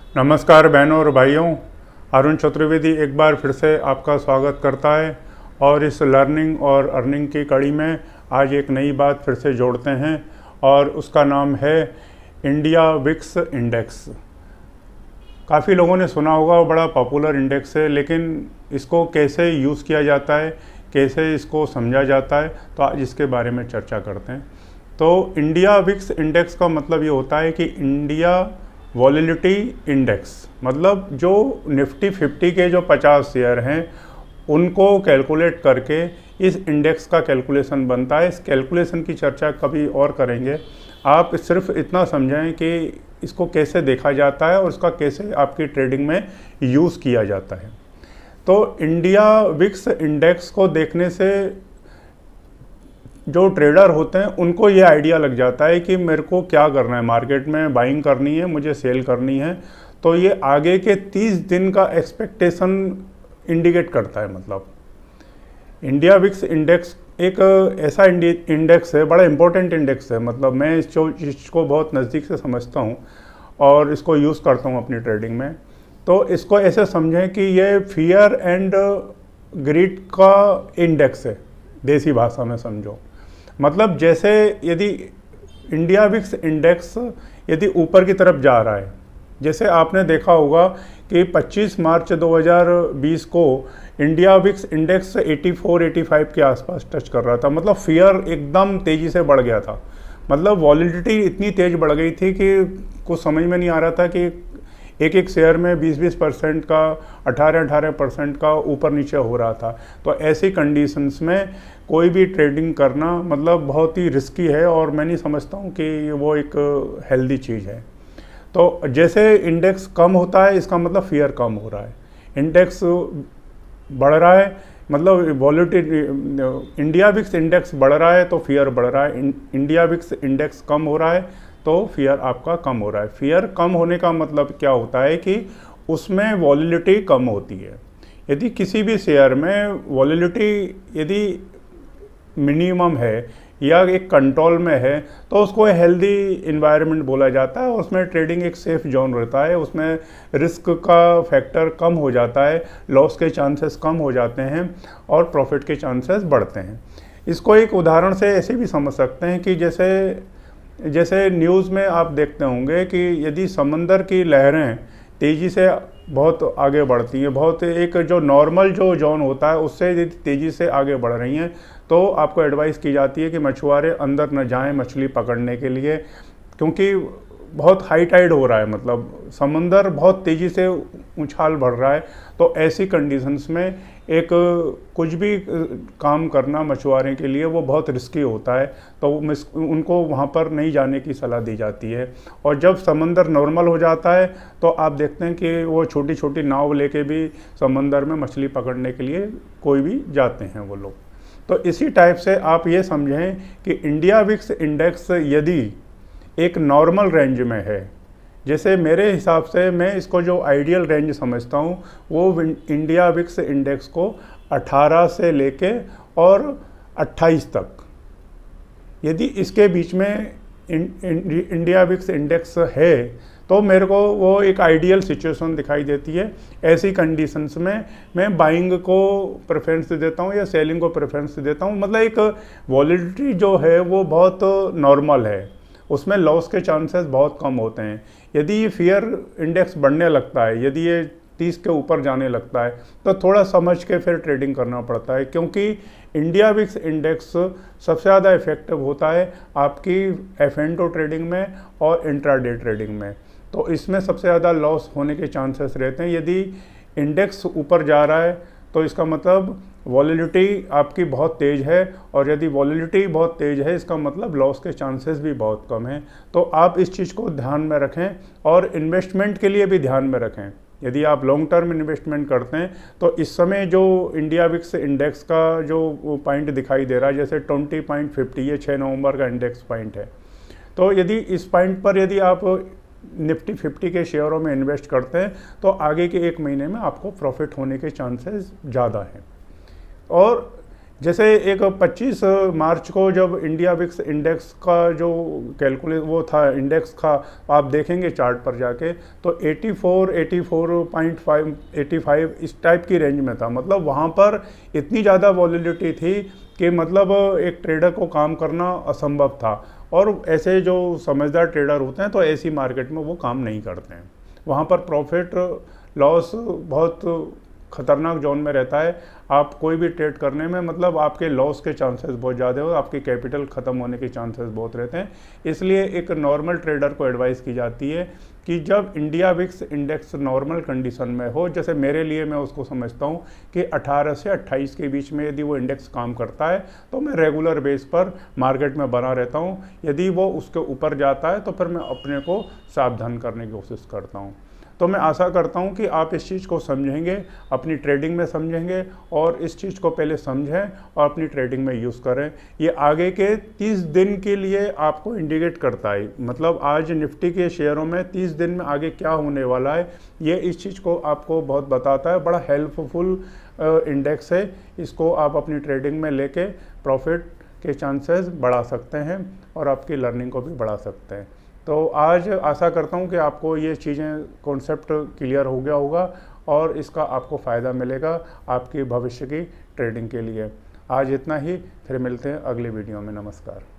नमस्कार बहनों और भाइयों, अरुण चतुर्वेदी एक बार फिर से आपका स्वागत करता है। और इस लर्निंग और अर्निंग की कड़ी में आज एक नई बात फिर से जोड़ते हैं और उसका नाम है इंडिया विक्स इंडेक्स। काफ़ी लोगों ने सुना होगा, वो बड़ा पॉपुलर इंडेक्स है, लेकिन इसको कैसे यूज़ किया जाता है, कैसे इसको समझा जाता है, तो आज इसके बारे में चर्चा करते हैं। तो इंडिया विक्स इंडेक्स का मतलब ये होता है कि इंडिया वॉलेटिलिटी इंडेक्स, मतलब जो निफ्टी 50 के जो 50 शेयर हैं उनको कैलकुलेट करके इस इंडेक्स का कैलकुलेशन बनता है। इस कैलकुलेशन की चर्चा कभी और करेंगे। आप सिर्फ इतना समझें कि इसको कैसे देखा जाता है और इसका कैसे आपकी ट्रेडिंग में यूज़ किया जाता है। तो इंडिया विक्स इंडेक्स को देखने से जो ट्रेडर होते हैं उनको ये आइडिया लग जाता है कि मेरे को क्या करना है, मार्केट में बाइंग करनी है, मुझे सेल करनी है। तो ये आगे के 30 दिन का एक्सपेक्टेशन इंडिकेट करता है। मतलब इंडिया विक्स इंडेक्स एक ऐसा इंडेक्स है, बड़ा इंपॉर्टेंट इंडेक्स है। मतलब मैं इसको बहुत नज़दीक से समझता हूँ और इसको यूज़ करता हूँ अपनी ट्रेडिंग में। तो इसको ऐसे समझें कि ये फियर एंड ग्रीड का इंडेक्स है, देसी भाषा में समझो। मतलब जैसे यदि इंडिया विक्स इंडेक्स यदि ऊपर की तरफ जा रहा है, जैसे आपने देखा होगा कि 25 मार्च 2020 को इंडिया विक्स इंडेक्स 84-85 के आसपास टच कर रहा था। मतलब फियर एकदम तेज़ी से बढ़ गया था। मतलब वॉलिडिटी इतनी तेज़ बढ़ गई थी कि कुछ समझ में नहीं आ रहा था कि एक एक शेयर में 20% का, 18% का ऊपर नीचे हो रहा था। तो ऐसी कंडीशंस में कोई भी ट्रेडिंग करना मतलब बहुत ही रिस्की है और मैं नहीं समझता हूँ कि वो एक हेल्दी चीज़ है। तो जैसे इंडेक्स कम होता है, इसका मतलब फियर कम हो रहा है। इंडेक्स बढ़ रहा है, मतलब वॉलेटिलिटी, इंडिया विक्स इंडेक्स बढ़ रहा है तो फियर बढ़ रहा है। इंडिया विक्स इंडेक्स कम हो रहा है तो फियर आपका कम हो रहा है। फियर कम होने का मतलब क्या होता है कि उसमें वॉलेटिलिटी कम होती है। यदि किसी भी शेयर में वॉलेटिलिटी यदि मिनिमम है या एक कंट्रोल में है तो उसको हेल्दी इन्वायरमेंट बोला जाता है। उसमें ट्रेडिंग एक सेफ जोन रहता है, उसमें रिस्क का फैक्टर कम हो जाता है, लॉस के चांसेस कम हो जाते हैं और प्रॉफिट के चांसेस बढ़ते हैं। इसको एक उदाहरण से ऐसे भी समझ सकते हैं कि जैसे न्यूज़ में आप देखते होंगे कि यदि समंदर की लहरें तेज़ी से बहुत आगे बढ़ती हैं, बहुत एक जो नॉर्मल जो जोन होता है उससे यदि तेज़ी से आगे बढ़ रही हैं, तो आपको एडवाइस की जाती है कि मछुआरे अंदर न जाएं मछली पकड़ने के लिए, क्योंकि बहुत हाई टाइड हो रहा है। मतलब समंदर बहुत तेज़ी से उछाल बढ़ रहा है। तो ऐसी कंडीशंस में एक कुछ भी काम करना मछुआरे के लिए वो बहुत रिस्की होता है। तो उनको वहाँ पर नहीं जाने की सलाह दी जाती है। और जब समंदर नॉर्मल हो जाता है तो आप देखते हैं कि वो छोटी छोटी नाव लेके भी समंदर में मछली पकड़ने के लिए कोई भी जाते हैं वो लोग। तो इसी टाइप से आप ये समझें कि इंडिया विक्स इंडेक्स यदि एक नॉर्मल रेंज में है, जैसे मेरे हिसाब से मैं इसको जो आइडियल रेंज समझता हूँ वो इंडिया विक्स इंडेक्स को 18 से लेके और 28 तक, यदि इसके बीच में इंडिया विक्स इंडेक्स है तो मेरे को वो एक आइडियल सिचुएशन दिखाई देती है। ऐसी कंडीशंस में मैं बाइंग को प्रेफरेंस देता हूँ या सेलिंग को प्रेफरेंस देता हूँ। मतलब एक वॉलेटिलिटी जो है वो बहुत नॉर्मल है, उसमें लॉस के चांसेस बहुत कम होते हैं। यदि ये फियर इंडेक्स बढ़ने लगता है, यदि ये 30 के ऊपर जाने लगता है, तो थोड़ा समझ के फिर ट्रेडिंग करना पड़ता है, क्योंकि इंडिया विक्स इंडेक्स सबसे ज़्यादा इफेक्टिव होता है आपकी F&O ट्रेडिंग में और इंट्राडे ट्रेडिंग में। तो इसमें सबसे ज़्यादा लॉस होने के चांसेस रहते हैं। यदि इंडेक्स ऊपर जा रहा है तो इसका मतलब वॉलेटिलिटी आपकी बहुत तेज़ है, और यदि वॉलेटिलिटी बहुत तेज़ है इसका मतलब लॉस के चांसेस भी बहुत कम हैं। तो आप इस चीज़ को ध्यान में रखें और इन्वेस्टमेंट के लिए भी ध्यान में रखें। यदि आप लॉन्ग टर्म इन्वेस्टमेंट करते हैं तो इस समय जो इंडिया विक्स इंडेक्स का जो पॉइंट दिखाई दे रहा है, जैसे 20.50, ये 6 नवंबर का इंडेक्स पॉइंट है। तो यदि इस पॉइंट पर यदि आप निफ्टी 50 के शेयरों में इन्वेस्ट करते हैं तो आगे के 1 महीने में आपको प्रॉफिट होने के चांसेस ज़्यादा हैं। और जैसे एक 25 मार्च को जब इंडिया विक्स इंडेक्स का जो कैलकुलेट वो था इंडेक्स था, आप देखेंगे चार्ट पर जाके तो 84, 84.5, 85 इस टाइप की रेंज में था। मतलब वहाँ पर इतनी ज़्यादा वॉलिडिटी थी कि मतलब एक ट्रेडर को काम करना असंभव था। और ऐसे जो समझदार ट्रेडर होते हैं तो ऐसी मार्केट में वो काम नहीं करते हैं। वहाँ पर प्रॉफिट लॉस बहुत खतरनाक जोन में रहता है। आप कोई भी ट्रेड करने में मतलब आपके लॉस के चांसेस बहुत ज़्यादा हो, आपकी कैपिटल ख़त्म होने के चांसेस बहुत रहते हैं। इसलिए एक नॉर्मल ट्रेडर को एडवाइस की जाती है कि जब India VIX index normal condition में हो, जैसे मेरे लिए मैं उसको समझता हूँ कि 18 से 28 के बीच में यदि वो इंडेक्स काम करता है तो मैं रेगुलर बेस पर मार्केट में बना रहता हूँ। यदि वो उसके ऊपर जाता है तो फिर मैं अपने को सावधान करने की कोशिश करता हूँ। तो मैं आशा करता हूं कि आप इस चीज़ को समझेंगे, अपनी ट्रेडिंग में समझेंगे और इस चीज़ को पहले समझें और अपनी ट्रेडिंग में यूज़ करें। ये आगे के 30 दिन के लिए आपको इंडिकेट करता है। मतलब आज निफ्टी के शेयरों में 30 दिन में आगे क्या होने वाला है, ये इस चीज़ को आपको बहुत बताता है। बड़ा हेल्पफुल इंडेक्स है। इसको आप अपनी ट्रेडिंग में लेके प्रॉफिट के चांसेस बढ़ा सकते हैं और आपकी लर्निंग को भी बढ़ा सकते हैं। तो आज आशा करता हूँ कि आपको ये चीज़ें कॉन्सेप्ट क्लियर हो गया होगा और इसका आपको फ़ायदा मिलेगा आपकी भविष्य की ट्रेडिंग के लिए। आज इतना ही, फिर मिलते हैं अगली वीडियो में। नमस्कार।